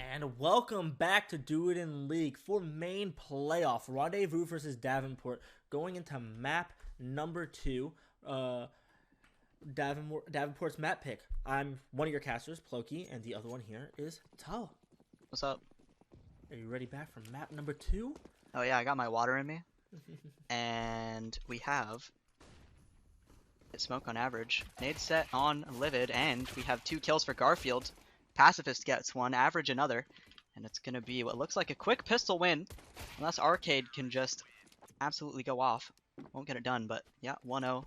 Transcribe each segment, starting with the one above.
And welcome back to Do It in League for main playoff. Rendezvous versus Davenport going into map number 2. Davenport's map pick. I'm one of your casters, Ploki, and the other one here is Tal. What's up? Are you ready back for map number 2? Oh yeah, I got my water in me. And we have smoke on average, nade set on livid, and we have 2 kills for Garfield. Pacifist gets 1, average another, and it's gonna be what looks like a quick pistol win, unless Arcade can just absolutely go off. Won't get it done, but yeah, 1-0.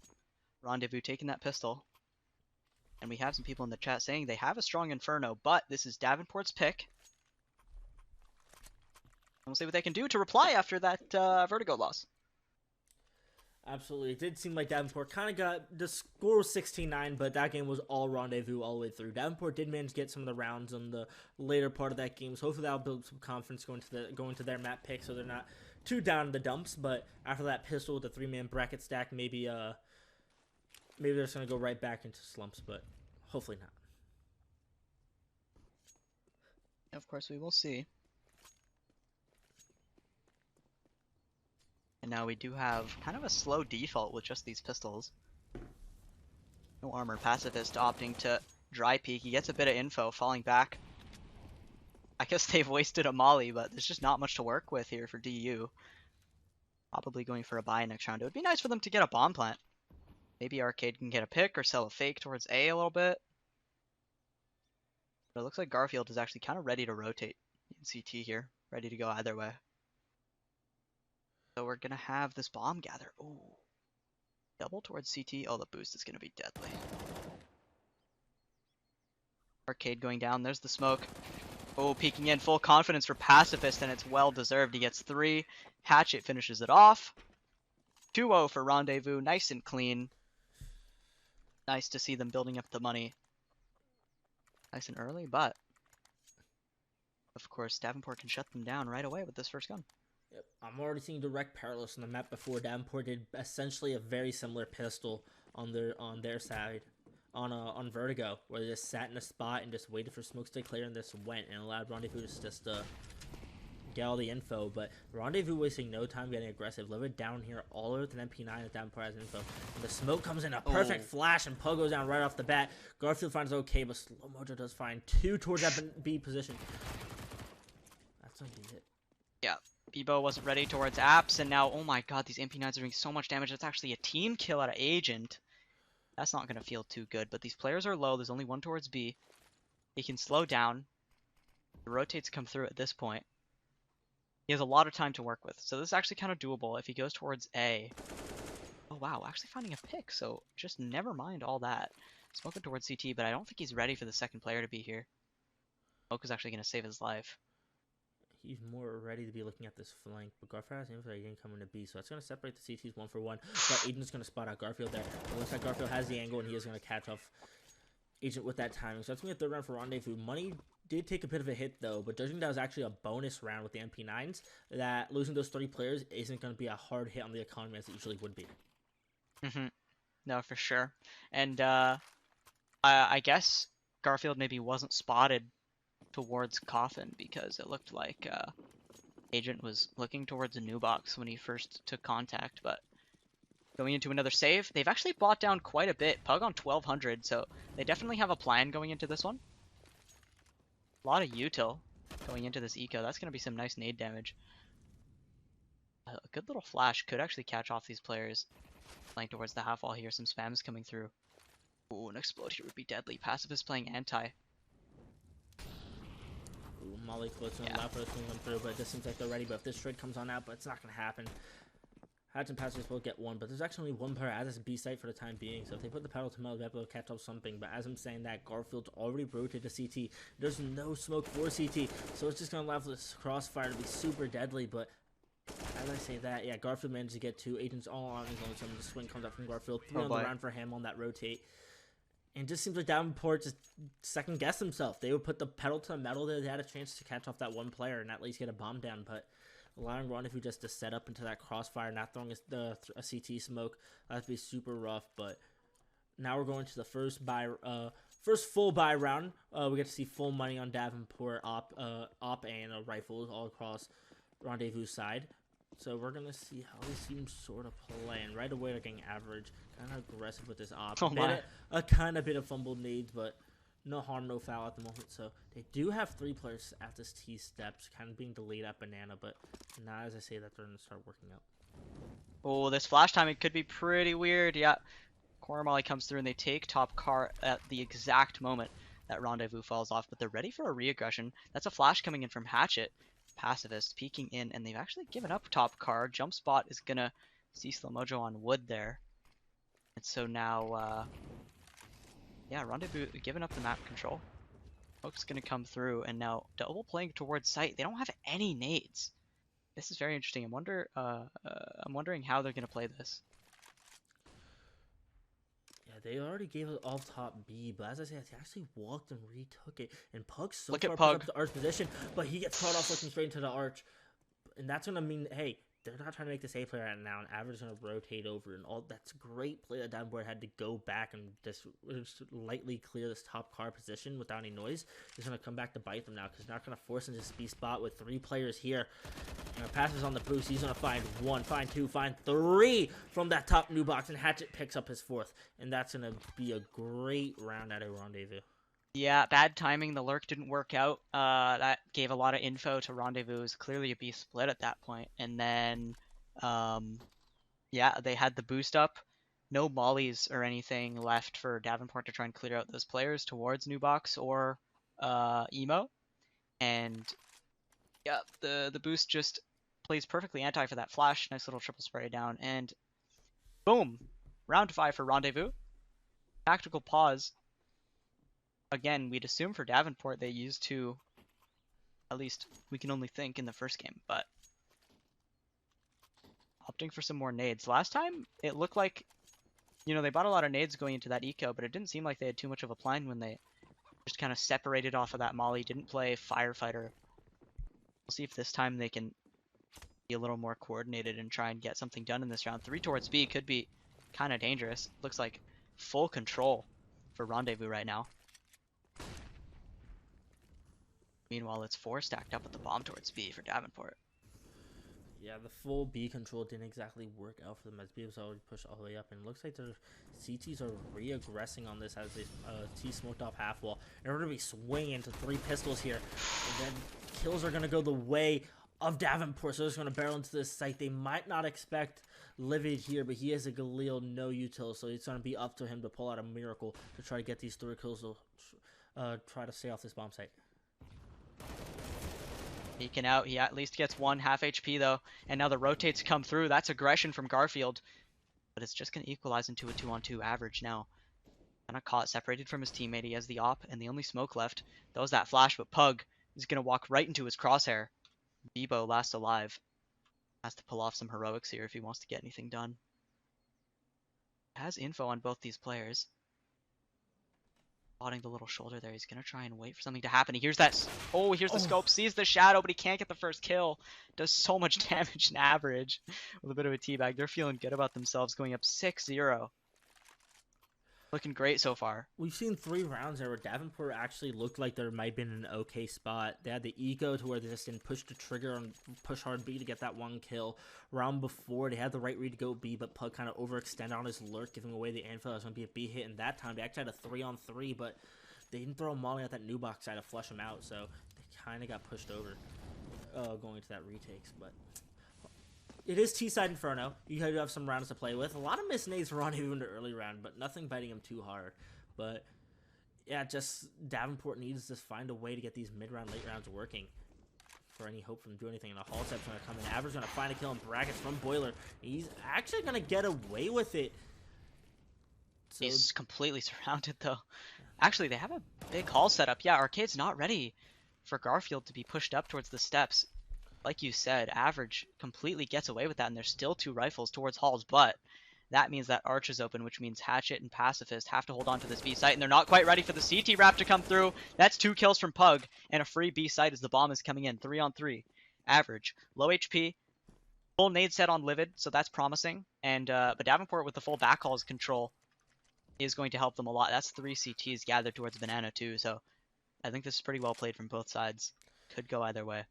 Rendezvous taking that pistol. And we have some people in the chat saying they have a strong Inferno, but this is Davenport's pick. And we'll see what they can do to reply after that Vertigo loss. Absolutely. It did seem like Davenport kind of got the score was 16-9, but that game was all Rendezvous all the way through. Davenport did manage to get some of the rounds on the later part of that game, so hopefully that'll build some confidence going to their map pick, so they're not too down in the dumps. But after that pistol with the 3-man bracket stack, maybe they're just gonna go right back into slumps, but hopefully not. Of course, we will see. And now we do have kind of a slow default with just these pistols. No armor. Pacifist opting to dry peek. He gets a bit of info, falling back. I guess they've wasted a molly, but there's just not much to work with here for DU. Probably going for a buy next round. It would be nice for them to get a bomb plant. Maybe Arcade can get a pick or sell a fake towards A little bit. But it looks like Garfield is actually kind of ready to rotate in CT here. Ready to go either way. So we're going to have this bomb gather. Ooh. Double towards CT. Oh, the boost is going to be deadly. Arcade going down. There's the smoke. Oh, peeking in. Full confidence for Pacifist, and it's well deserved. He gets 3. Hatchet finishes it off. 2-0 for Rendezvous. Nice and clean. Nice to see them building up the money. Nice and early, but of course, Davenport can shut them down right away with this first gun. Yep. I'm already seeing direct parallels on the map before. Davenport did essentially a very similar pistol on their side on Vertigo, where they just sat in a spot and just waited for smokes to clear and just went and allowed Rendezvous to just get all the info. But Rendezvous wasting no time getting aggressive. Livid down here all over with an MP9 at Davenport has info. And the smoke comes in a perfect flash and Pug goes down right off the bat. Garfield finds it okay, but Slow Mojo does find 2 towards that B position. That's gonna be it. Yeah. Bebo wasn't ready towards apps, and now, oh my god, these MP9s are doing so much damage. That's actually a team kill out of Agent. That's not going to feel too good, but these players are low. There's only 1 towards B. He can slow down. The rotates come through at this point. He has a lot of time to work with, so this is actually kind of doable if he goes towards A. Oh wow, actually finding a pick, so just never mind all that. Smoking towards CT, but I don't think he's ready for the second player to be here. Smoke is actually going to save his life. He's more ready to be looking at this flank, but Garfield has info again coming to B, so that's going to separate the CTs 1 for 1. But Agent's going to spot out Garfield there. It looks like Garfield has the angle, and he is going to catch off Agent with that timing. So that's going to be a 3rd round for Rendezvous. Money did take a bit of a hit, though, but judging that was actually a bonus round with the MP9s, that losing those 3 players isn't going to be a hard hit on the economy as it usually would be. No, for sure. And I guess Garfield maybe wasn't spotted towards Coffin because it looked like Agent was looking towards a new box when he first took contact, but going into another save, they've actually bought down quite a bit. Pug on 1200, so they definitely have a plan going into this one. A lot of util going into this eco. That's going to be some nice nade damage. A good little flash could actually catch off these players. Playing towards the half wall here, some spam is coming through. Ooh, an explode here would be deadly. Pacifist playing anti. Ooh, Molly close to allow for this one to come through, but it just seems like they're ready. But if this trade comes on out, but it's not going to happen. Hatch and Pacifist will get 1, but there's actually only 1 player at this B site for the time being. So if they put the pedal to metal, they'll be able to catch up something. But as I'm saying that, Garfield's already rotated to CT. There's no smoke for CT, so it's just going to allow for this crossfire to be super deadly. But as I say that, yeah, Garfield managed to get 2. Agents all on his own. So the swing comes up from Garfield. 3 on the round for him on that rotate. And it just seems like Davenport just second-guessed himself. They would put the pedal to the metal. They had a chance to catch off that 1 player and at least get a bomb down. But allowing Rendezvous just to set up into that crossfire, not throwing a CT smoke, that'd be super rough. But now we're going to the first buy first full buy round. We get to see full money on Davenport, op and rifles all across rendezvous side. So we're gonna see how these teams sort of playing. Right away, they're getting average, kind of aggressive with this op. Oh my. A kind of bit of fumbled nades, but no harm, no foul at the moment. So they do have 3 players at this T steps, kind of being delayed at banana, but not as I say that they're gonna start working out. Oh, this flash timing could be pretty weird. Yeah, corner molly comes through and they take top car at the exact moment that rendezvous falls off, but they're ready for a re-aggression. That's a flash coming in from Hatchet. Pacifist peeking in, and they've actually given up top car. Jump spot is gonna see Slow Mojo on wood there. And so now, yeah, rendezvous giving up the map control. Smoke's gonna come through, and now double playing towards site. They don't have any nades. This is very interesting. I'm wondering how they're gonna play this. Yeah, they already gave it off top B, but as I said, he actually walked and retook it. And Pug's so Look far at put Pug. up the arch position, but he gets caught off looking straight into the arch. And that's going to mean, hey, they're not trying to make this A player right now, and Average is going to rotate over. And all that's great play that Davenport had to go back and just lightly clear this top car position without any noise. He's going to come back to bite them now because they're not going to force into this B spot with 3 players here. Passes on the boost. He's going to find 1, find 2, find 3 from that top new box, and Hatchet picks up his 4th. And that's going to be a great round at a rendezvous. Yeah, bad timing. The lurk didn't work out. That gave a lot of info to rendezvous. It was clearly a B split at that point. And then, yeah, they had the boost up. No mollies or anything left for Davenport to try and clear out those players towards new box or emo. And yeah, the boost just plays perfectly anti for that flash. Nice little triple spray down, and boom, round 5 for rendezvous. Tactical pause. Again, we'd assume for Davenport they used 2, at least we can only think in the first game, but opting for some more nades. Last time it looked like, you know, they bought a lot of nades going into that eco, but it didn't seem like they had too much of a plan when they just kind of separated off of that molly, didn't play firefighter. We'll see if this time they can be a little more coordinated and try and get something done in this round. 3 towards B could be kind of dangerous. Looks like full control for rendezvous right now. Meanwhile, it's 4 stacked up with the bomb towards B for Davenport. Yeah, the full B control didn't exactly work out for them as B was already pushed all the way up. And it looks like their CTs are re-aggressing on this as they T smoked off half wall. And we're going to be swinging into 3 pistols here. And then kills are going to go the way of Davenport. So they're just going to barrel into this site. They might not expect Livid here, but he has a Galil no util. So it's going to be up to him to pull out a miracle to try to get these 3 kills to try to stay off this bomb site. Peeking out, he at least gets 1 half HP though, and now the rotates come through. That's aggression from Garfield, but it's just going to equalize into a 2-on-2 average now. Kind of caught separated from his teammate. He has the op, and the only smoke left, that was that flash, but Pug is going to walk right into his crosshair. Bebo last alive. Has to pull off some heroics here if he wants to get anything done. Has info on both these players. Spotting the little shoulder there. He's gonna try and wait for something to happen. He hears that. Oh, he hears the scope, sees the shadow, but he can't get the first kill. Does so much damage in average with a bit of a teabag. They're feeling good about themselves, going up 6-0. Looking great so far. We've seen 3 rounds there where Davenport actually looked like there might have been an okay spot. They had the eco to where they just didn't push the trigger on push hard B to get that 1 kill. Round before, they had the right read to go B, but Pug kind of overextended on his lurk, giving away the info. It was going to be a B hit, and that time they actually had a 3-on-3, but they didn't throw a molly at that new box side to flush him out, so they kind of got pushed over going to that retakes, but it is T-side Inferno. You do have some rounds to play with. A lot of missed nades for Rendezvous in the early round, but nothing biting him too hard. But, yeah, just Davenport needs to find a way to get these mid-round, late rounds working for any hope from doing anything. And the Hall Step's going to come in. Average going to find a kill in brackets from Boiler. He's actually going to get away with it. So, he's completely surrounded, though. Actually, they have a big Hall setup. Yeah, Arcade's not ready for Garfield to be pushed up towards the steps. Like you said, Average completely gets away with that, and there's still 2 rifles towards Halls, but that means that Arch is open, which means Hatchet and Pacifist have to hold on to this B site, and they're not quite ready for the CT wrap to come through. That's 2 kills from Pug, and a free B site as the bomb is coming in. 3-on-3. Average. Low HP. Full nade set on Livid, so that's promising. And but Davenport with the full backhalls control. is going to help them a lot. That's 3 CTs gathered towards Banana too, so I think this is pretty well played from both sides. Could go either way.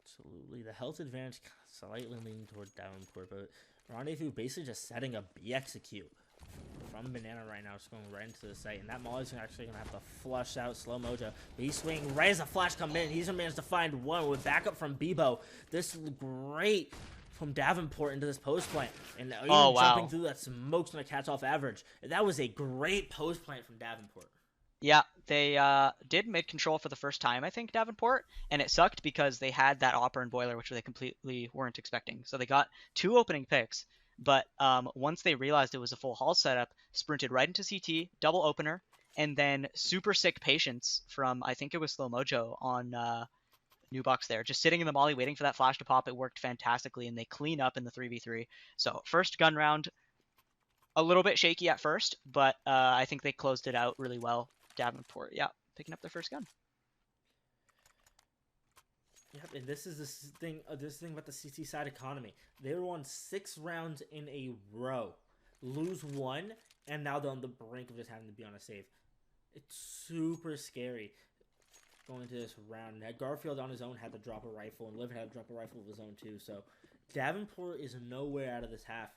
Absolutely. The health advantage slightly leaning toward Davenport, but Rendezvous basically just setting a B execute from Banana right now, just going right into the site, and that Molly's actually going to have to flush out Slow Mojo. But he's swinging right as the flash comes in. He's going to manage to find one with backup from Bebo. This is great from Davenport into this post plant, and jumping through that smoke's going to catch off average. That was a great post plant from Davenport. Yeah, they did mid-control for the first time, I think, Davenport, and it sucked because they had that Opera and Boiler, which they completely weren't expecting. So they got 2 opening picks, but once they realized it was a full hall setup, sprinted right into CT, double opener, and then super sick patience from, I think it was Slow Mojo on New Box there, just sitting in the molly waiting for that flash to pop. It worked fantastically, and they clean up in the 3v3. So first gun round, a little bit shaky at first, but I think they closed it out really well. Davenport, yeah, picking up their first gun. Yep, and this is this thing about the CT side economy. They won 6 rounds in a row, lose 1, and now they're on the brink of just having to be on a save. It's super scary going into this round. Now, Garfield on his own had to drop a rifle, and Liv had to drop a rifle of his own too. So Davenport is nowhere out of this half.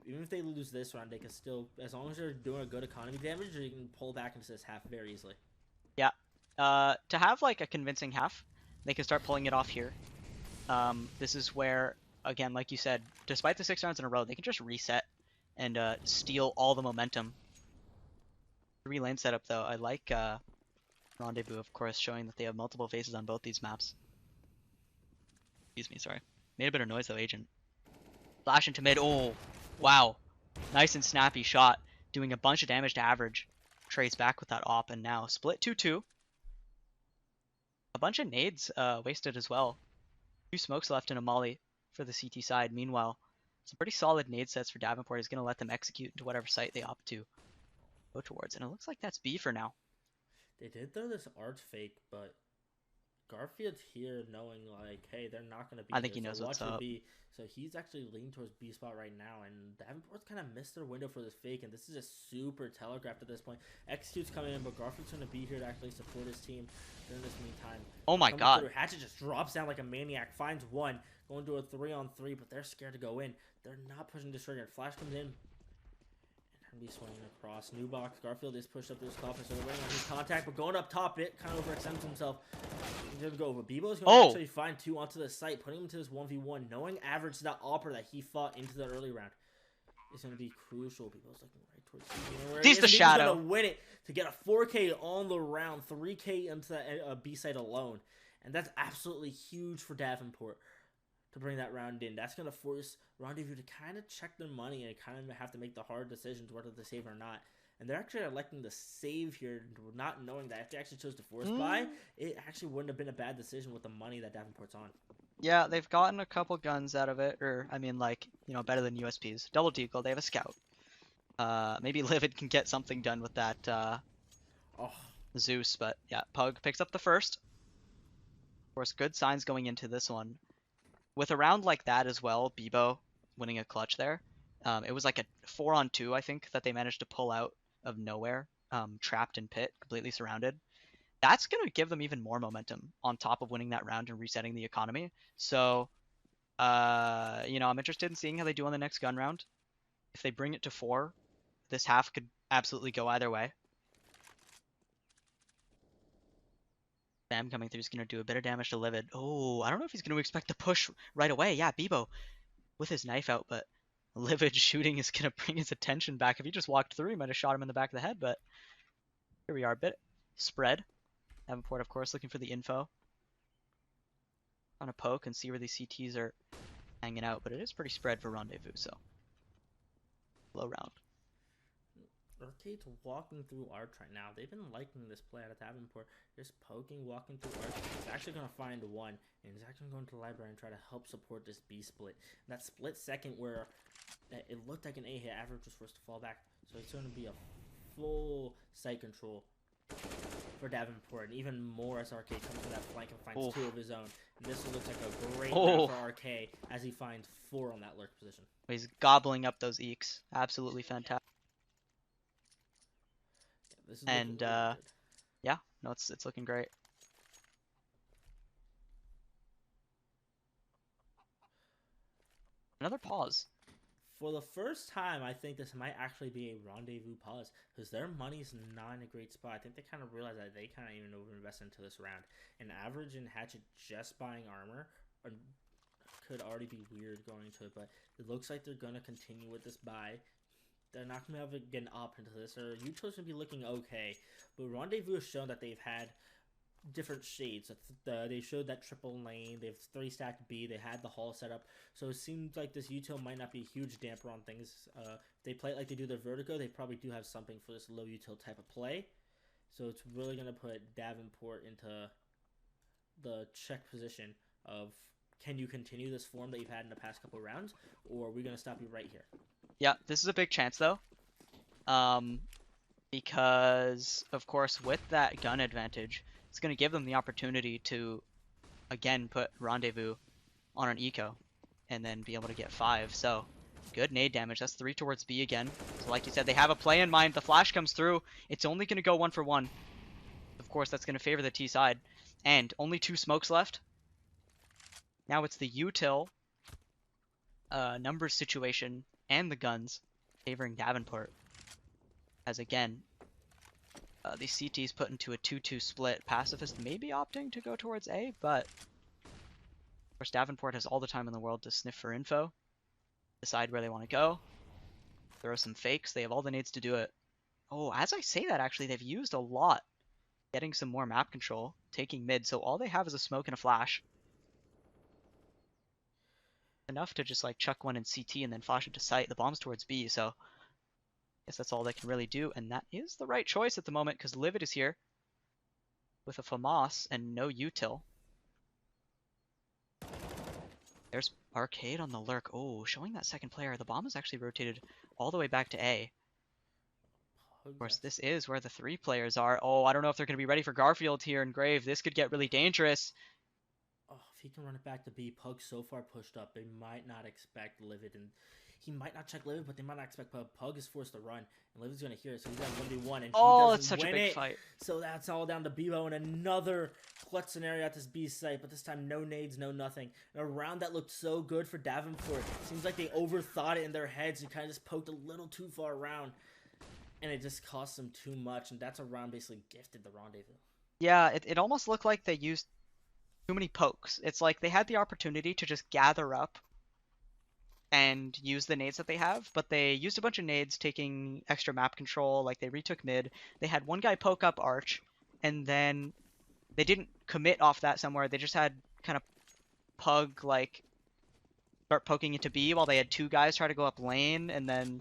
Even if they lose this round, they can still, as long as they're doing a good economy damage, they can pull back into this half very easily. Yeah. To have like a convincing half, they can start pulling it off here. This is where, again, like you said, despite the 6 rounds in a row, they can just reset and steal all the momentum. 3-lane setup, though. I like Rendezvous, of course, showing that they have multiple faces on both these maps. Excuse me, sorry. Made a bit of noise, though, Agent. Flash into mid. Oh! Wow, nice and snappy shot, doing a bunch of damage to average. Trace back with that op, and now split 2-2. A bunch of nades wasted as well. 2 smokes left in a molly for the CT side. Meanwhile, some pretty solid nade sets for Davenport. He's going to let them execute into whatever site they opt to go towards. And it looks like that's B for now. They did throw this arch fake, but Garfield's here knowing, like, hey, they're not going to be I think he knows what's up. B. So he's actually leaning towards B spot right now, and Davenport's kind of missed their window for this fake, and this is just super telegraphed at this point. Execute's coming in, but Garfield's going to be here to actually support his team during this meantime. Oh my god. Through. Hatchet just drops down like a maniac, finds one, going to a 3-on-3, but they're scared to go in. They're not pushing this trigger. Flash comes in, be swinging across. New box. Garfield is pushed up to his coffin, so they're waiting on his contact, but going up top, it kind of overextends himself. He's going to go over. Bebo's going to actually find 2 onto the site, putting him to this 1v1, knowing average that opera that he fought into the early round is going to be crucial. Bebo's looking right towards He's the shadow. He's going to win it to get a 4K on the round, 3K into the B site alone, and that's absolutely huge for Davenport to bring that round in. That's going to force Rendezvous to kind of check their money and kind of have to make the hard decisions whether to save or not. And they're actually electing to save here, not knowing that if they actually chose to force buy, it actually wouldn't have been a bad decision with the money that Davenport's on. Yeah, they've gotten a couple guns out of it, or, I mean, like, you know, better than USPs. Double deagle, they have a scout. Maybe Livid can get something done with that Zeus, but yeah, Pug picks up the first. Of course, good signs going into this one. With a round like that as well, Bebo winning a clutch there. It was like a 4-on-2, I think, that they managed to pull out of nowhere, trapped in pit, completely surrounded. That's going to give them even more momentum on top of winning that round and resetting the economy. So, you know, I'm interested in seeing how they do on the next gun round. If they bring it to 4, this half could absolutely go either way. Sam coming through is going to do a bit of damage to Livid. Oh, I don't know if he's going to expect the push right away. Yeah, Bebo with his knife out, but Livid shooting is going to bring his attention back. If he just walked through, he might have shot him in the back of the head, but here we are. A bit spread. Davenport, of course, looking for the info. On a poke and see where these CTs are hanging out, but it is pretty spread for Rendezvous, so low round. Arcade's walking through arch right now. They've been liking this play out of Davenport. Just poking, walking through arch. He's actually going to find one, and he's actually going to the library and try to help support this B split. And that split second where it looked like an A hit, average was forced to fall back. So it's going to be a full site control for Davenport, and even more as Arcade comes to that flank and finds 2 of his own. And this looks like a great round for Arcade as he finds 4 on that lurk position. He's gobbling up those eeks. Absolutely fantastic. This is looking And really good. yeah, no, it's looking great. Another pause. For the first time, I think this might actually be a rendezvous pause because their money's not in a great spot. I think they kind of realize that they kind of even overinvest into this round. An average in Hatchet just buying armor could already be weird going to it, but it looks like they're going to continue with this buy. They're not going to have get an op into this. Or Utah's going to be looking okay, but Rendezvous has shown that they've had different shades. They showed that triple lane. They've 3-stacked B. They had the hall set up. So it seems like this util might not be a huge damper on things. If they play it like they do their vertigo, they probably do have something for this low util type of play. So it's really going to put Davenport into the check position of, can you continue this form that you've had in the past couple of rounds, or are we going to stop you right here? Yeah, this is a big chance though. Because of course with that gun advantage, it's going to give them the opportunity to again put Rendezvous on an eco and then be able to get 5. So good nade damage. That's 3 towards B again. So like you said, they have a play in mind. The flash comes through. It's only going to go 1 for 1. Of course, that's going to favor the T side. And only 2 smokes left. Now it's the util numbers situation and the guns favoring Davenport. As again, the CT's put into a 2-2 split. Pacifist may be opting to go towards A, but of course Davenport has all the time in the world to sniff for info, decide where they want to go, throw some fakes. They have all the nades to do it. Oh, as I say that, actually, they've used a lot. Getting some more map control, taking mid, so all they have is a smoke and a flash. Enough to just like chuck one in CT and then flash into sight. The bomb's towards B, so I guess that's all they can really do, and that is the right choice at the moment because Livid is here with a FAMAS and no util. There's Arcade on the lurk. Oh, showing that second player. The bomb is actually rotated all the way back to A. Of course, this is where the 3 players are. Oh, I don't know if they're going to be ready for Garfield here in Grave. This could get really dangerous. Oh, if he can run it back to B, Pug's so far pushed up, they might not expect Livid, and he might not check Livid, but they might not expect Pug. Pug is forced to run, and Livid's going to hear it, so he's at 1v1, and he Oh, doesn't it's such a win big it. fight. So that's all down to Bebo, and another clutch scenario at this B site, but this time no nades, no nothing. And a round that looked so good for Davenport. Seems like they overthought it in their heads and kind of just poked a little too far around, and it just cost them too much, and that's a round basically gifted the Rendezvous. Yeah, it almost looked like they used too many pokes. It's like they had the opportunity to just gather up and use the nades that they have, but they used a bunch of nades taking extra map control, like they retook mid. They had one guy poke up Arch, and then they didn't commit off that somewhere. They just had kind of Pug, like, start poking into B while they had 2 guys try to go up lane, and then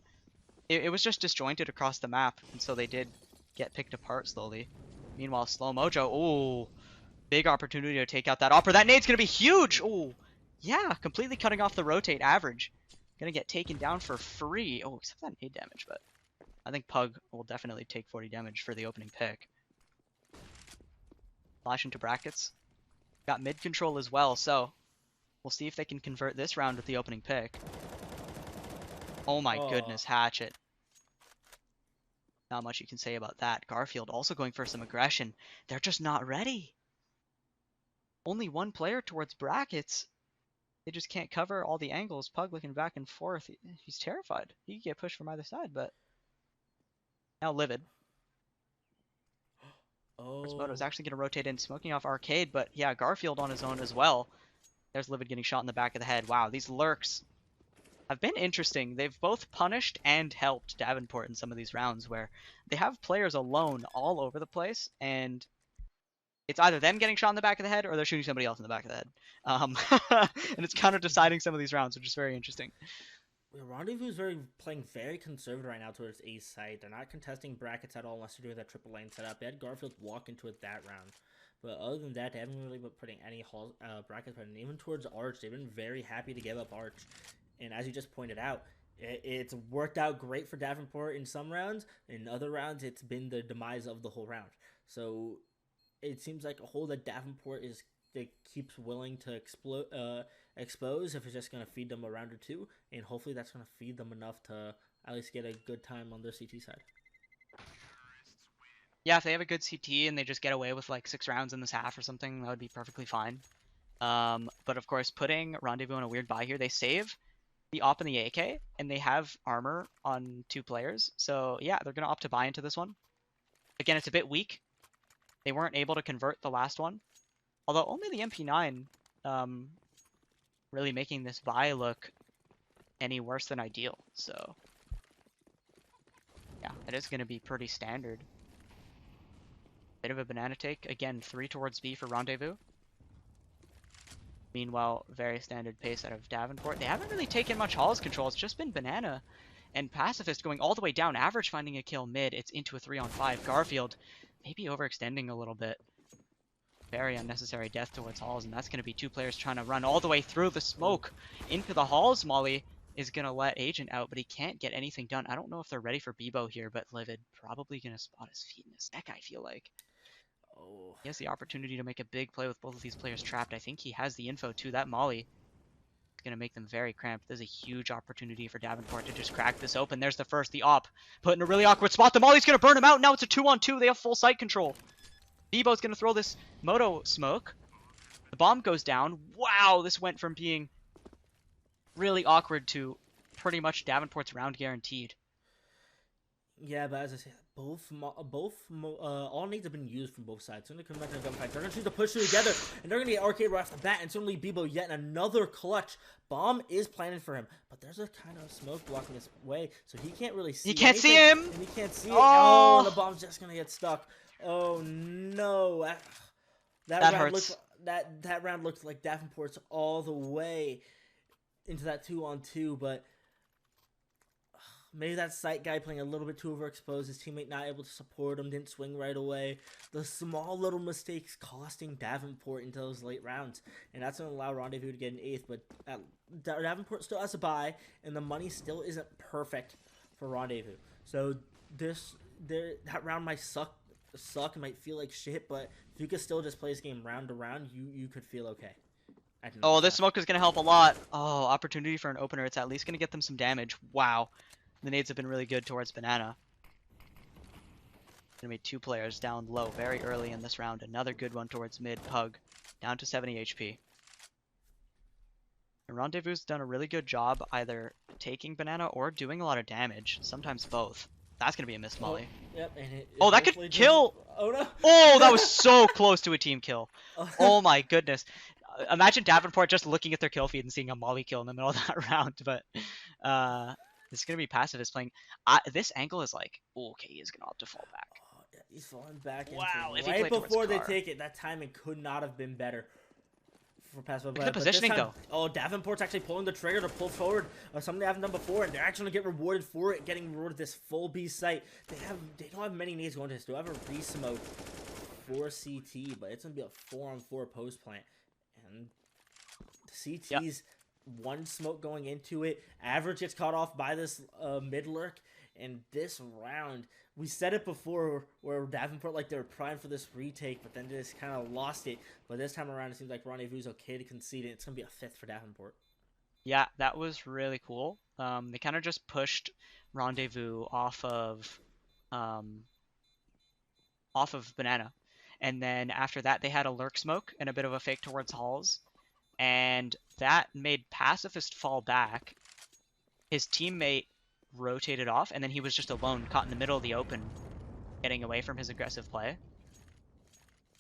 it was just disjointed across the map, and so they did get picked apart slowly. Meanwhile, Slow Mojo, ooh, big opportunity to take out that Opera. That nade's gonna be huge! Ooh, yeah, completely cutting off the rotate average. Gonna get taken down for free. Oh, except that nade damage, but I think Pug will definitely take 40 damage for the opening pick. Flash into brackets. Got mid control as well, so we'll see if they can convert this round with the opening pick. Oh my goodness, Hatchet. Not much you can say about that. Garfield also going for some aggression. They're just not ready. Only 1 player towards brackets. They just can't cover all the angles. Pug looking back and forth. He's terrified. He could get pushed from either side, but now Livid. Moto is actually going to rotate in, smoking off Arcade, but yeah, Garfield on his own as well. There's Livid getting shot in the back of the head. Wow, these lurks have been interesting. They've both punished and helped Davenport in some of these rounds where they have players alone all over the place, and it's either them getting shot in the back of the head or they're shooting somebody else in the back of the head. And it's kind of deciding some of these rounds, which is very interesting. Rendezvous is playing very conservative right now towards A site. They're not contesting brackets at all unless they're doing that triple lane setup. They had Garfield walk into it that round. But other than that, they haven't really been putting any brackets, but even towards Arch, they've been very happy to give up Arch. And as you just pointed out, it's worked out great for Davenport in some rounds. In other rounds, it's been the demise of the whole round. So it seems like a hole that Davenport keeps willing to expose if it's just going to feed them a round or 2. And hopefully that's going to feed them enough to at least get a good time on their CT side. Yeah, if they have a good CT and they just get away with like 6 rounds in this half or something, that would be perfectly fine. But of course, putting Rendezvous in a weird buy here, they save the op and the AK, and they have armor on 2 players. So yeah, they're gonna opt to buy into this one. Again, it's a bit weak. They weren't able to convert the last one, although only the MP9 really making this buy look any worse than ideal. So yeah, it is gonna be pretty standard. Bit of a banana take. Again, 3 towards B for Rendezvous. Meanwhile, very standard pace out of Davenport. They haven't really taken much Hall's control. It's just been Banana and Pacifist going all the way down. Average finding a kill mid. It's into a 3-on-5. Garfield maybe overextending a little bit. Very unnecessary death towards Halls, and that's going to be 2 players trying to run all the way through the smoke into the Halls. Molly is going to let Agent out, but he can't get anything done. I don't know if they're ready for Bebo here, but Livid probably going to spot his feet in his neck, I feel like. Oh. He has the opportunity to make a big play with both of these players trapped. I think he has the info too. That Molly is going to make them very cramped. There's a huge opportunity for Davenport to just crack this open. There's the op. Put in a really awkward spot. The Molly's going to burn him out. Now it's a 2-on-2. They have full sight control. Bebo's going to throw this Moto smoke. The bomb goes down. Wow, this went from being really awkward to pretty much Davenport's round guaranteed. Yeah, but as I said, all needs have been used from both sides. So they're going to come back to a gunfight. They're going to choose to push through together, and they're going to get arcade right off the bat. And suddenly, Bebo yet another clutch bomb is planted for him, but there's a kind of smoke blocking his way, so he can't really see. He can't see him. And he can't see it. Oh, the bomb's just going to get stuck. Oh no, that round hurts. That round looked like Davenport's all the way into that 2-on-2, but. Maybe that sight guy playing a little bit too overexposed, his teammate not able to support him, didn't swing right away. The small little mistakes costing Davenport into those late rounds. And that's going to allow Rendezvous to get an 8th, but Davenport still has a bye, and the money still isn't perfect for Rendezvous. So that round might suck, it might feel like shit, but if you could still just play this game round to round, you could feel okay. Oh, this smoke is going to help a lot. Oh, opportunity for an opener. It's at least going to get them some damage. Wow. The nades have been really good towards Banana. Gonna be 2 players down low very early in this round. Another good one towards mid. Pug down to 70 HP. And Rendezvous done a really good job either taking Banana or doing a lot of damage. Sometimes both. That's gonna be a miss Molly. Oh, yep, and oh, that could kill! Oh no! Oh, that was so close to a team kill. Oh my goodness. Imagine Davenport just looking at their kill feed and seeing a Molly kill in the middle of that round, but this is going to be Pacifist playing. This angle is like, oh, okay, he is going to opt to fall back. Oh, yeah, he's falling back. Wow, if right before they take it, that timing could not have been better for Pacifist. Look at the positioning, though. Oh, Davenport's actually pulling the trigger to pull forward something they haven't done before, and they're actually going to get rewarded for it, getting rewarded this full B site. They don't have many nades going to this. They have a re-smoke for CT, but it's going to be a 4-on-4 post plant. And the CT's... Yep. 1 smoke going into it. Average gets caught off by this mid lurk, and this round, we said it before where Davenport, like, they were primed for this retake, but then just kind of lost it. But this time around, it seems like Rendezvous okay to concede it. It's going to be a 5th for Davenport. Yeah, that was really cool. They kind of just pushed Rendezvous off of Banana. And then after that, they had a lurk smoke and a bit of a fake towards Halls. And that made Pacifist fall back. His teammate rotated off, and then he was just alone, caught in the middle of the open, getting away from his aggressive play.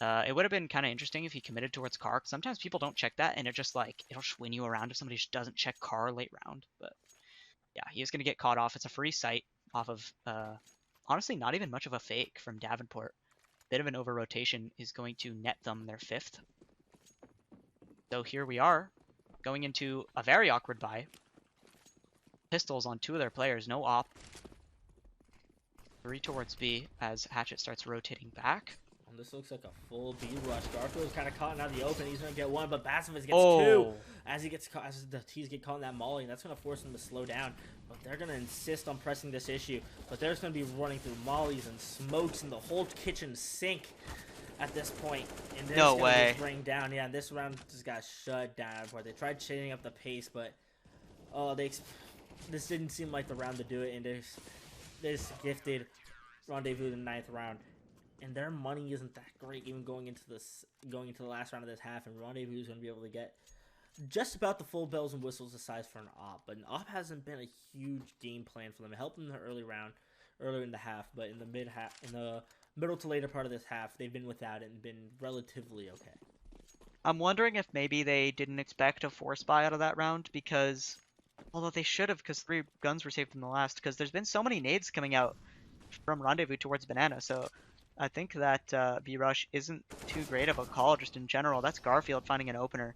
It would have been kind of interesting if he committed towards car. Sometimes people don't check that, and it'll just win you around if somebody just doesn't check car late round. But yeah, he is going to get caught off. It's a free sight off of, honestly, not even much of a fake from Davenport. Bit of an over-rotation is going to net them their 5th. So here we are, going into a very awkward buy. Pistols on 2 of their players, no op. 3 towards B as Hatchet starts rotating back. And this looks like a full B rush. Garfield's kind of caught out of the open. He's going to get 1, but Pacifist gets 2 as he gets caught, as the T's get caught in that molly, and that's going to force them to slow down. But they're going to insist on pressing this issue. But they're just going to be running through mollies and smokes and the whole kitchen sink at this point. And this no way. Bring down. Yeah, this round just got shut down. They tried changing up the pace, but this didn't seem like the round to do it, and they just gifted Rendezvous the 9th round. and their money isn't that great even going into the last round of this half, and Rendezvous is going to be able to get just about the full bells and whistles aside for an op. But an op hasn't been a huge game plan for them. It helped them in the earlier in the half, but in the middle to later part of this half, they've been without it and been relatively okay. I'm wondering if maybe they didn't expect a force buy out of that round, because although they should have, because 3 guns were saved in the last, because there's been so many nades coming out from Rendezvous towards Banana, so I think that B-Rush isn't too great of a call just in general. That's Garfield finding an opener.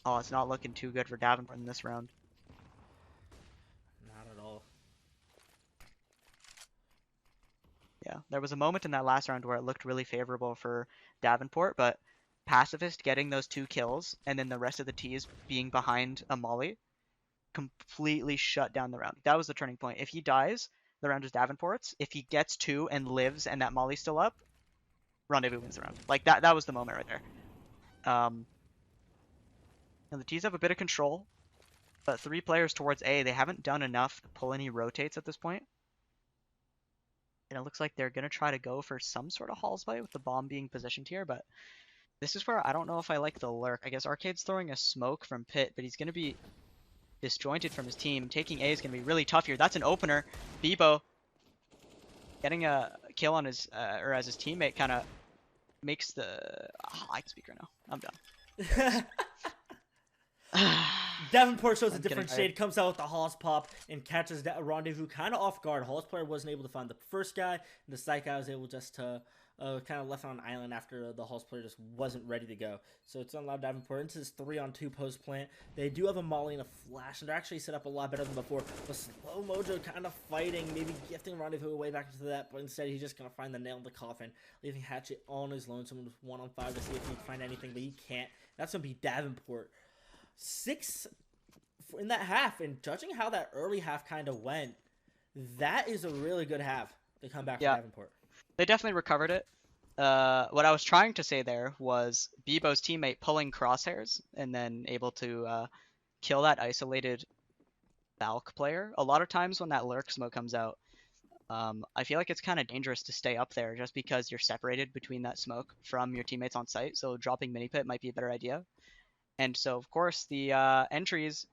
Oh, it's not looking too good for Davenport in this round. Not at all. Yeah, there was a moment in that last round where it looked really favorable for Davenport, but Pacifist getting those 2 kills and then the rest of the T's being behind a molly completely shut down the round. That was the turning point. If he dies, the round is Davenport's. If he gets 2 and lives and that molly's still up, Rendezvous wins the round. Like that was the moment right there. And the T's have a bit of control, but 3 players towards A, they haven't done enough to pull any rotates at this point. And it looks like they're going to try to go for some sort of halls play with the bomb being positioned here, but this is where I don't know if I like the lurk. I guess Arcade's throwing a smoke from pit, but he's going to be disjointed from his team. Taking A is going to be really tough here. That's an opener. Bebo getting a kill on his, or as his teammate kind of makes the... Oh, I can speak right now. I'm done. Davenport shows a different shade, comes out with the Halls pop, and catches Rendezvous kind of off guard. Halls player wasn't able to find the first guy, and the side guy was able just to kind of left on an island after the Halls player just wasn't ready to go. So it's allowed Davenport into this 3-on-2 post plant. They do have a molly and a flash, and they're actually set up a lot better than before. But Slow Mojo kind of fighting, maybe gifting Rendezvous away back into that, but instead he's just going to find the nail in the coffin, leaving Hatchet on his lonesome with 1-on-5 to see if he can find anything, but he can't. That's going to be Davenport. 6 in that half, and judging how that early half kind of went, that is a really good half to come back from Davenport. They definitely recovered it. What I was trying to say there was Bebo's teammate pulling crosshairs and then able to kill that isolated Valk player. A lot of times when that lurk smoke comes out, I feel like it's kind of dangerous to stay up there just because you're separated between that smoke from your teammates on site, so dropping mini pit might be a better idea. And so, of course, the entries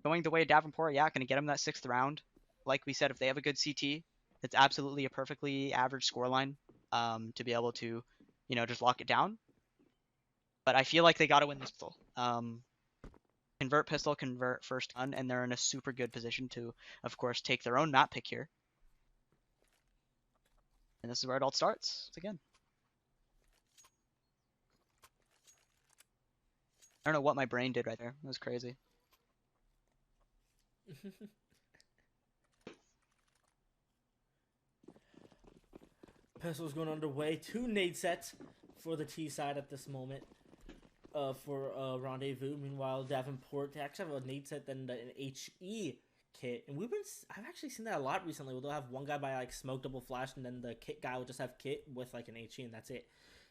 going the way of Davenport, going to get him that 6th round. Like we said, if they have a good CT, it's absolutely a perfectly average scoreline to be able to, just lock it down. But I feel like they got to win this pistol. Convert pistol, convert first gun, and they're in a super good position to, of course, take their own map pick here. And this is where it all starts again. I don't know what my brain did right there. It was crazy. Pistol's going underway. 2 nade sets for the T side at this moment for Rendezvous. Meanwhile, Davenport, they actually have a nade set than an HE kit. And I've actually seen that a lot recently where they'll have one guy by like smoke double flash and then the kit guy will just have kit with like an HE and that's it.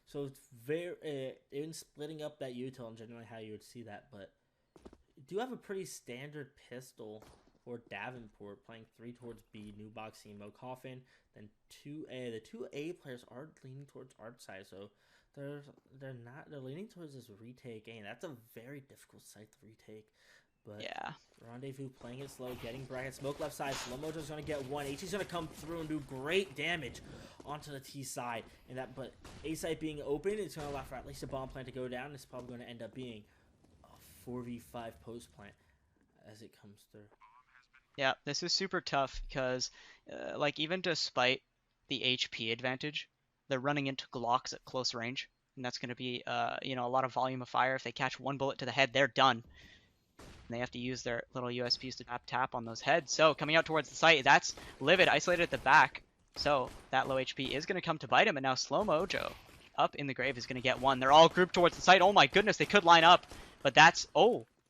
So it's very, in splitting up that util and generally how you would see that, but you do have a pretty standard pistol for Davenport, playing 3 towards B, New Box, Emo, Coffin, then 2A. The 2A players are leaning towards Art side, so they're leaning towards this retake A, and that's a very difficult site to retake. But yeah, Rendezvous playing it slow, getting bracket smoke left side. Slow Mojo's gonna get 1. HE's gonna come through and do great damage onto the T side, and but A site being open, it's gonna allow for at least a bomb plant to go down. It's probably gonna end up being a 4v5 post plant as it comes through. Yeah, this is super tough because, like, even despite the HP advantage, they're running into Glocks at close range, and that's going to be, a lot of volume of fire. If they catch 1 bullet to the head, they're done. And they have to use their little USPs to tap on those heads. So, coming out towards the site, that's Livid isolated at the back. So, that low HP is going to come to bite him, and now Slow Mojo up in the grave is going to get 1. They're all grouped towards the site. Oh my goodness, they could line up, but that's,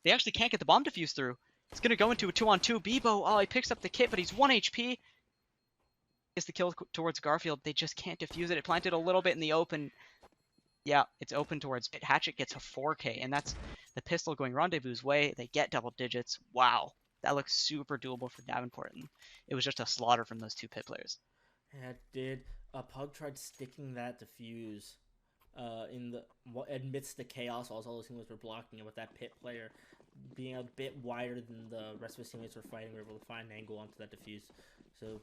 they actually can't get the bomb defuse through. It's going to go into a 2-on-2. Bebo, he picks up the kit, but he's 1 HP. Gets the kill towards Garfield. They just can't defuse it. It planted a little bit in the open. Yeah, it's open towards Pit. Hatchet gets a 4K, and that's the pistol going Rendezvous' way. They get double digits. Wow. That looks super doable for Davenport. And it was just a slaughter from those 2 Pit players. Yeah, it did. Pug tried sticking that defuse in the amidst the chaos. All those teammates were blocking it, with that pit player being a bit wider than the rest of his teammates were fighting. We were able to find an angle onto that defuse. So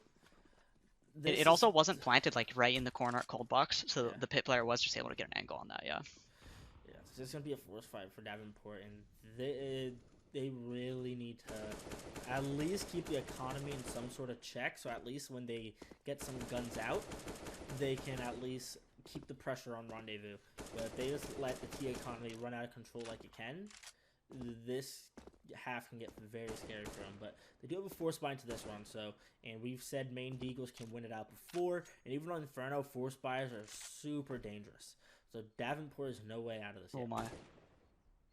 it also wasn't planted like right in the corner at cold box, so yeah. the pit player was just able to get an angle on that. Yeah. Yeah, so this is gonna be a force fight for Davenport, and they really need to at least keep the economy in some sort of check. So at least when they get some guns out, they can at least keep the pressure on rendezvous. But if they just let the T economy run out of control like it can, this half can get very scary for them. But they do have a force buy into this run, and we've said main Deagles can win it out before, and even on Inferno, force buys are super dangerous. So Davenport is no way out of this yet. Oh my.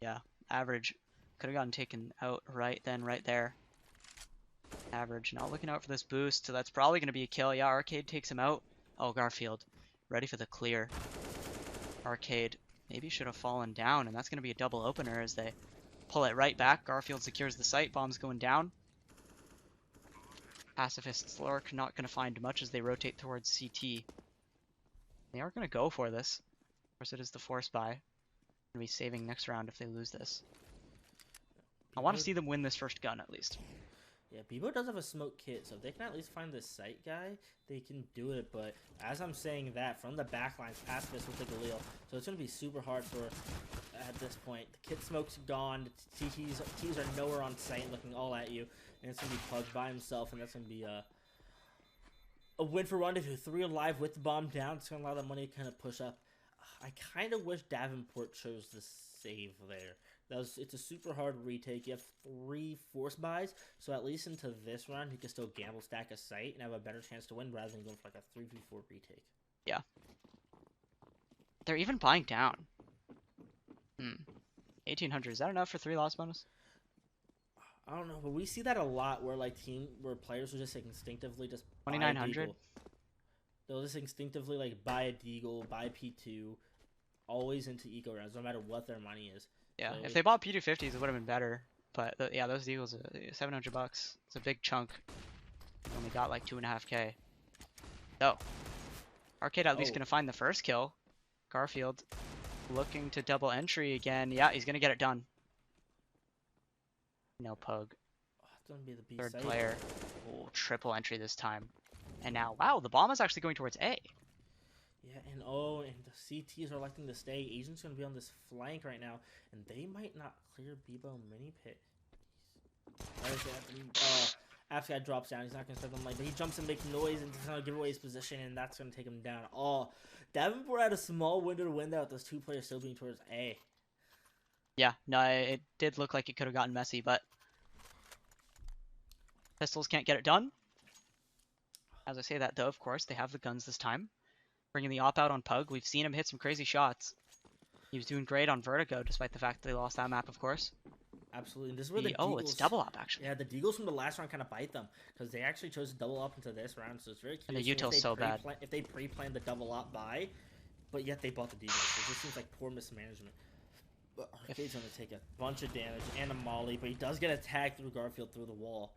Yeah, average could have gotten taken out right there. Average not looking out for this boost, so that's probably going to be a kill. Yeah, Arcade takes him out. Oh, Garfield ready for the clear. Arcade maybe should have fallen down, and that's going to be a double opener as they pull it right back. Garfield secures the site. Bomb's going down. Pacifists Lurk not going to find much as they rotate towards CT. They are going to go for this. Of course, it is the force buy. Going to be saving next round if they lose this. I want to see them win this first gun at least. Yeah, Bebo does have a smoke kit, so if they can at least find this site guy, they can do it. But as I'm saying that, from the backlines, Pacifist will take a Leo. So it's going to be super hard for at this point. The kit smoke's gone. The T's are nowhere on site, looking all at you. And it's going to be Pug by himself, and that's going to be a win for Rendezvous. 3 alive with the bomb down. It's going to allow the money to kind of push up. I kind of wish Davenport chose the save there. It's a super hard retake. You have 3 force buys, so at least into this round, you can still gamble stack a site and have a better chance to win rather than going for like a 3v4 retake. Yeah. They're even buying down. 1800. Is that enough for 3 loss bonus? I don't know, but we see that a lot where players will just like instinctively just 2900. They'll just instinctively like buy a Deagle, buy P2, always into eco rounds, no matter what their money is. Yeah, so if they bought P250s, it would have been better. But yeah, those Deagles, $700. It's a big chunk. Only got like 2.5K. So, Arcade at least gonna find the first kill. Garfield looking to double entry again. Yeah, he's gonna get it done. No Pug. It's gonna be the B Third site. player. Oh, triple entry this time. And now, wow, the bomb is actually going towards A. Yeah, and the CTs are electing to stay. Asian's going to be on this flank right now, and they might not clear Bebo mini pit. After that drops down, he's not going to start them like, but he jumps and makes noise and he's going to give away his position, and that's going to take him down. Oh, Davenport had a small window to win that with those 2 players still being towards A. Yeah, no, it did look like it could have gotten messy, but Pistols can't get it done. As I say that, though, of course, they have the guns this time. Bringing the op out on Pug. We've seen him hit some crazy shots. He was doing great on Vertigo, despite the fact that they lost that map, of course. Absolutely. And this is where Oh, it's double op, actually. Yeah, the Deagles from the last round kind of bite them, because they actually chose to double up into this round, so it's very curious. And the util's so bad. If they pre-planned the double op buy, but yet they bought the Deagles. It just seems like poor mismanagement. But Arcade's going to take a bunch of damage and a molly, but he does get attacked through Garfield through the wall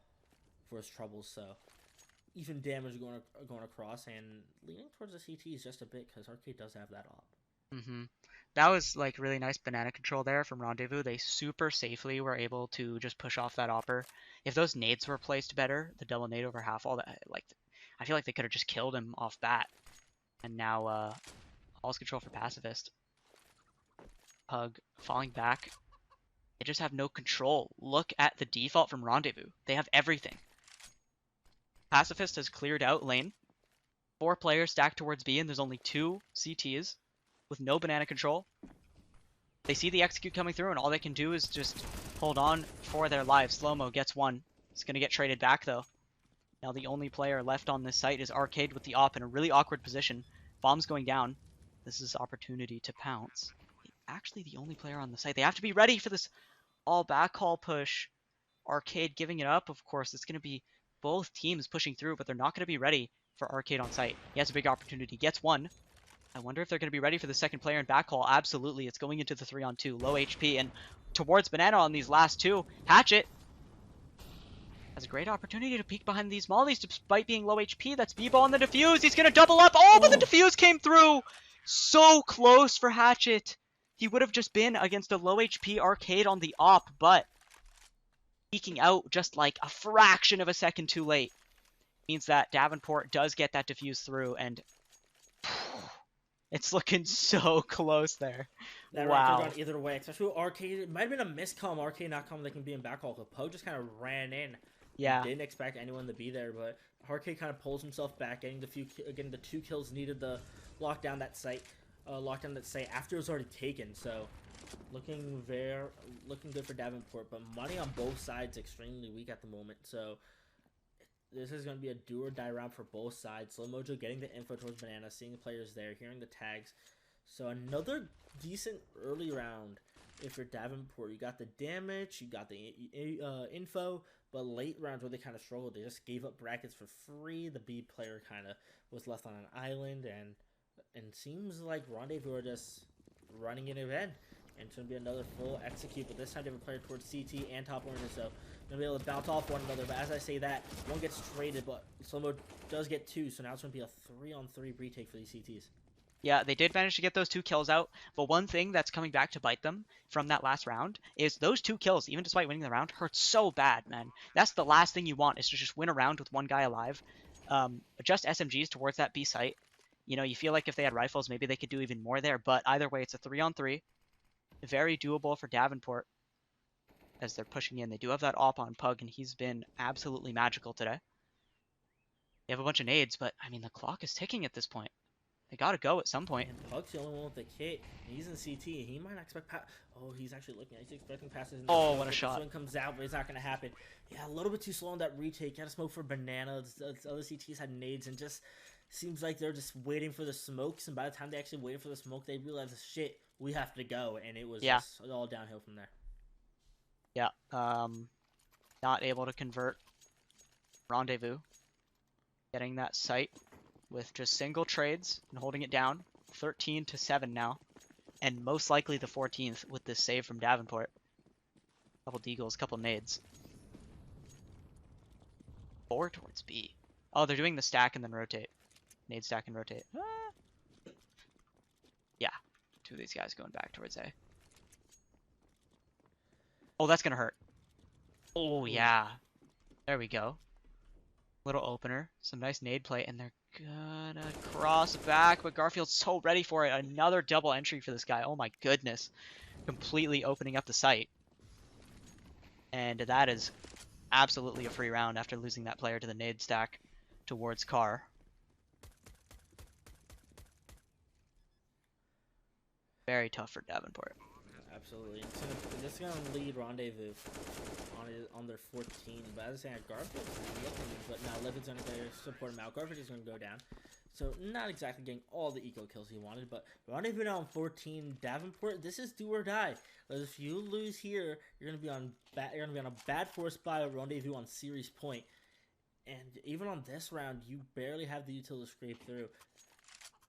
for his troubles, so even damage going across, and leaning towards the CTs just a bit because Arcade does have that op. That was like really nice banana control there from Rendezvous. They super safely were able to just push off that opper. If those nades were placed better, the double nade over half, all that, like, I feel like they could have just killed him off bat. And now, all's control for Pacifist. Pug falling back. They just have no control. Look at the default from Rendezvous. They have everything. Pacifist has cleared out lane. 4 players stacked towards B, and there's only 2 CTs with no banana control. They see the execute coming through, and all they can do is just hold on for their lives. Slow-mo gets 1. He's going to get traded back, though. Now the only player left on this site is Arcade with the op in a really awkward position. Bomb's going down. This is opportunity to pounce. Actually, the only player on the site. They have to be ready for this all backhaul push. Arcade giving it up, of course. It's going to be both teams pushing through, but they're not going to be ready for Arcade on site. He has a big opportunity. Gets 1. I wonder if they're going to be ready for the second player in backhaul. Absolutely. It's going into the 3-on-2. Low HP and towards Banana on these last 2. Hatchet. Has a great opportunity to peek behind these mollies despite being low HP. That's B-Ball on the defuse. He's going to double up. Oh, but the defuse came through. So close for Hatchet. He would have just been against a low HP Arcade on the op, but peeking out just like a fraction of a second too late means that Davenport does get that defuse through, and it's looking so close there. That wow. Gone either way, especially with Arcade. It might have been a miscom. Arcade not coming. They can be in backhaul. But Poe just kind of ran in. Yeah. Didn't expect anyone to be there, but Arcade kind of pulls himself back, getting the 2 kills needed to lock down that site. After it was already taken. So looking good for Davenport, but money on both sides extremely weak at the moment. So this is going to be a do or die round for both sides. Slow Mojo getting the info towards Banana, seeing the players there, hearing the tags. So another decent early round if you're Davenport. You got the damage, you got the info, but late rounds where they kind of struggled, they just gave up brackets for free. The B player kind of was left on an island, and seems like Rendezvous are just running an event. And it's going to be another full execute, but this time they have a player towards CT and top orange, so going to be able to bounce off one another. But as I say that, one gets traded, but Slow-Mo does get 2, so now it's going to be a 3-on-3 retake for these CTs. Yeah, they did manage to get those 2 kills out, but one thing that's coming back to bite them from that last round is those 2 kills, even despite winning the round, hurt so bad, man. That's the last thing you want, is to just win a round with one guy alive. Just SMGs towards that B site. You know, you feel like if they had rifles, maybe they could do even more there, but either way, it's a 3-on-3. Very doable for Davenport as they're pushing in. They do have that op on Pug, and he's been absolutely magical today. They have a bunch of nades, but, I mean, the clock is ticking at this point. They gotta go at some point. And Pug's the only one with the kit. He's in CT. He might not expect oh, he's actually looking. He's expecting passes. Oh, what a shot. Swing comes out, but it's not going to happen. Yeah, a little bit too slow on that retake. Got to smoke for Banana. The other CTs had nades, and just seems like they're just waiting for the smokes. And by the time they actually waited for the smoke, they realized, shit, we have to go. And it was just all downhill from there. Yeah. Not able to convert Rendezvous. Getting that site with just single trades and holding it down. 13-7 now. And most likely the 14th with this save from Davenport. Couple deagles, couple nades. 4 towards B. Oh, they're doing the stack and then rotate. Nade stack and rotate. Yeah. 2 of these guys going back towards A. Oh, that's gonna hurt. Oh, yeah. There we go. Little opener. Some nice nade play, and they're gonna cross back, but Garfield's so ready for it. Another double entry for this guy. Oh my goodness. Completely opening up the site. And that is absolutely a free round after losing that player to the nade stack towards Carr. Very tough for Davenport. Absolutely. This is going to lead Rendezvous on their 14. But as I say, Garfield's looking, but now Livid's going to support him out. Garfield is going to go down. So not exactly getting all the eco kills he wanted, but Rendezvous now on 14. Davenport, this is do or die. Because if you lose here, you're going to be on a bad 4 spot at Rendezvous on series point. And even on this round, you barely have the util to scrape through.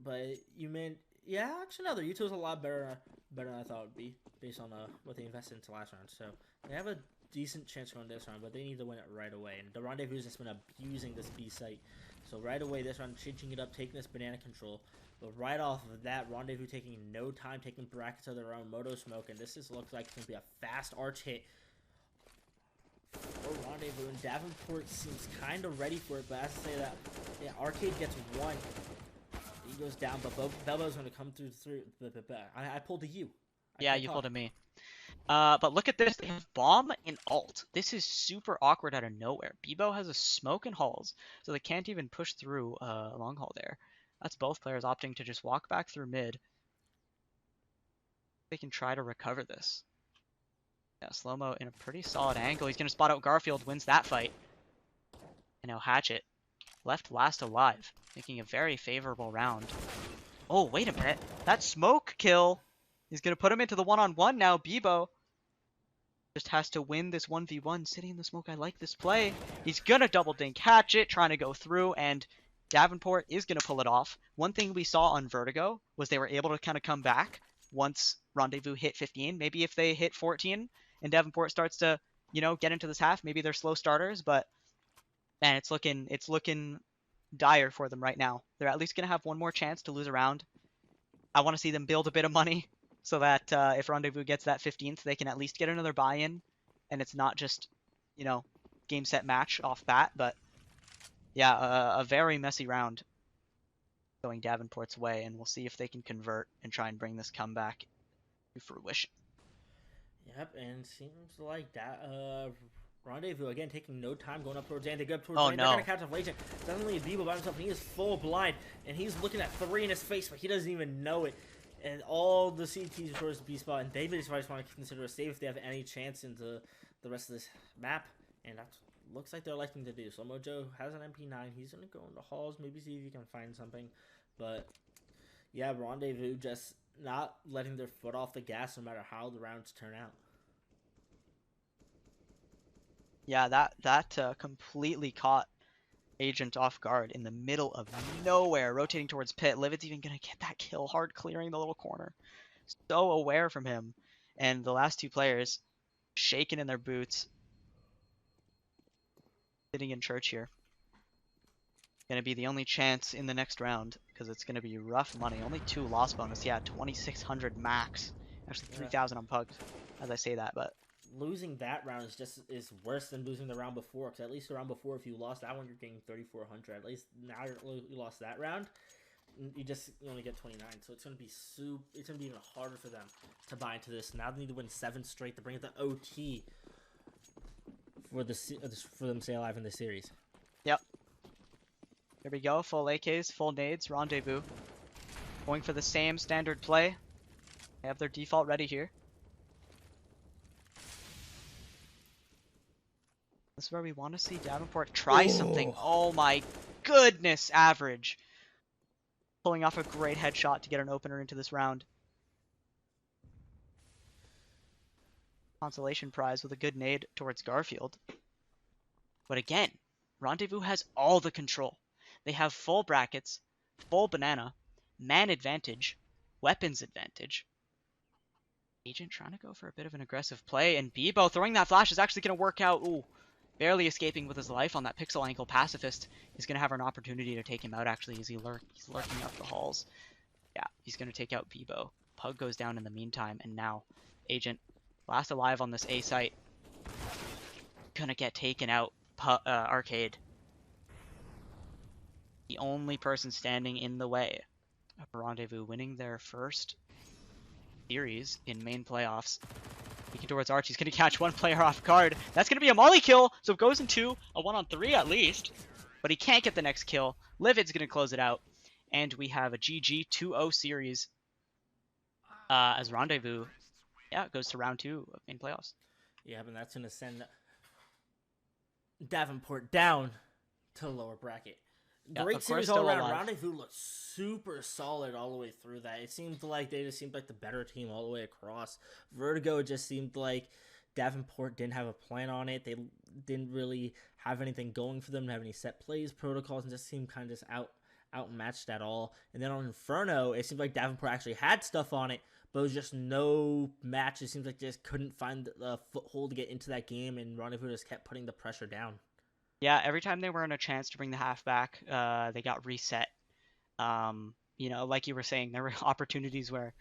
But you meant, yeah, actually no, the util's a lot better than I thought it would be, based on what they invested into last round. So they have a decent chance going this round, but they need to win it right away. And the Rendezvous has been abusing this B site. So right away this round, changing it up, taking this banana control. But right off of that, Rendezvous taking no time, taking brackets of their own, Moto smoke, and this looks like it's going to be a fast arch hit for Rendezvous. And Davenport seems kind of ready for it, but as I say that, yeah, Arcade gets 1. He goes down, but Belbo's going to come through. I pulled a U. Yeah, you pulled a me. But look at this. They have bomb and ult. This is super awkward out of nowhere. Bebo has a smoke and halls, so they can't even push through long haul there. That's both players opting to just walk back through mid. They can try to recover this. Yeah, Slow-Mo in a pretty solid angle. He's going to spot out Garfield, wins that fight. And now Hatchet left last alive, making a very favorable round. Oh, wait a minute. That smoke kill is going to put him into the one-on-one now. Bebo just has to win this 1v1 sitting in the smoke. I like this play. He's going to double dink Hatchet, trying to go through, and Davenport is going to pull it off. One thing we saw on Vertigo was they were able to kind of come back once Rendezvous hit 15. Maybe if they hit 14 and Davenport starts to, you know, get into this half, maybe they're slow starters, but and it's looking dire for them right now. They're at least gonna have one more chance to lose a round. I want to see them build a bit of money so that if Rendezvous gets that 15th, they can at least get another buy-in, and it's not just, you know, game set match off bat. But yeah, a very messy round going Davenport's way, and we'll see if they can convert and try and bring this comeback to fruition. Yep, and seems like that Rendezvous again taking no time going up towards A. They go up towards Oh lane. They're no. gonna catch up Legend. Suddenly Bebo by himself, and he is full blind, and he's looking at 3 in his face, but he doesn't even know it. And all the CTs are towards the B spot, and David is just want to consider a save if they have any chance into the rest of this map, and that looks like they're electing to do. So Mojo has an MP9. He's gonna go into halls, maybe see if he can find something. But yeah, Rendezvous just not letting their foot off the gas no matter how the rounds turn out. Yeah, that completely caught Agent off guard in the middle of nowhere, rotating towards pit. Livid's even gonna get that kill, hard clearing the little corner. So aware from him, and the last two players shaking in their boots, sitting in church here. Gonna be the only chance in the next round because it's gonna be rough money. Only 2 loss bonus. Yeah, 2,600 max. Actually, 3,000 on pugs, as I say that, but Losing that round is worse than losing the round before, because at least the round before, if you lost that one, you're getting 3,400. At least now you lost that round, you only get 29. So it's gonna be even harder for them to buy into this. Now they need to win 7 straight to bring it to OT for them to stay alive in the series. yep. Here we go. Full AKs, full nades, Rendezvous. Going for the same standard play. They have their default ready here. This is where we want to see Davenport try something. Oh my goodness, average. Pulling off a great headshot to get an opener into this round. Consolation prize with a good nade towards Garfield. But again, Rendezvous has all the control. They have full brackets, full banana, man advantage, weapons advantage. Agent trying to go for a bit of an aggressive play, and Bebo throwing that flash is actually going to work out. Ooh, barely escaping with his life on that pixel ankle. Pacifist is going to have an opportunity to take him out, actually, as he's lurking up the halls. Yeah, he's going to take out Bebo. Pug goes down in the meantime, and now Agent, last alive on this A site, gonna get taken out. Arcade. The only person standing in the way of Rendezvous winning their first series in main playoffs. Peeking towards Arch, he's going to catch one player off guard. That's going to be a molly kill, so it goes into a 1-on-3 at least. But he can't get the next kill. Livid's going to close it out. And we have a GG 2-0 series as Rendezvous, yeah, goes to round 2 of main playoffs. Yeah, but that's going to send Davenport down to the lower bracket. Great series all around. Rendezvous looked super solid all the way through that. It seemed like they just seemed like the better team all the way across. Vertigo just seemed like Davenport didn't have a plan on it. They didn't really have anything going for them, didn't have any set plays, protocols, and just seemed kind of just outmatched at all. And then on Inferno, it seemed like Davenport actually had stuff on it, but it was just no match. It seems like they just couldn't find the foothold to get into that game, and Rendezvous just kept putting the pressure down. Yeah, every time they were in a chance to bring the half back, they got reset. You know, like you were saying, there were opportunities where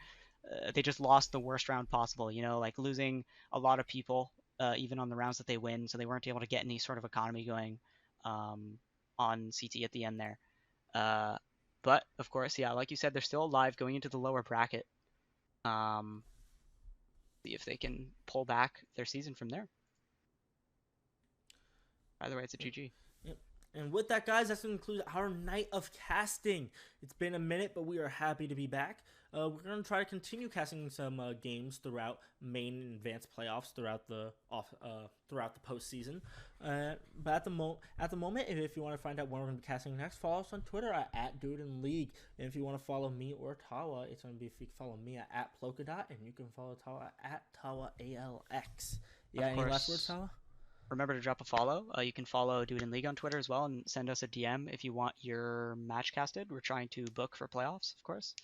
they just lost the worst round possible, you know, like losing a lot of people, even on the rounds that they win, so they weren't able to get any sort of economy going on CT at the end there. But, of course, yeah, like you said, they're still alive going into the lower bracket. See if they can pull back their season from there. Either way, it's a GG. Yep. And with that, guys, that's going to conclude our night of casting. It's been a minute, but we are happy to be back. We're going to try to continue casting some games throughout main and advanced playoffs throughout the postseason. But at the moment, if you want to find out when we're going to be casting next, follow us on Twitter at @DudeInLeague. And if you want to follow me or Tawa, it's going to be if you follow me at Polkadot, and you can follow Tawa at TawaALX. Yeah, any last words, Tawa? Remember to drop a follow. You can follow Dude in League on Twitter as well, and send us a DM if you want your match casted. We're trying to book for playoffs, of course.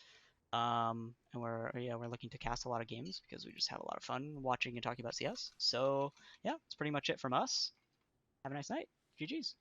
And we're looking to cast a lot of games because we just have a lot of fun watching and talking about CS. So yeah, that's pretty much it from us. Have a nice night. GG's.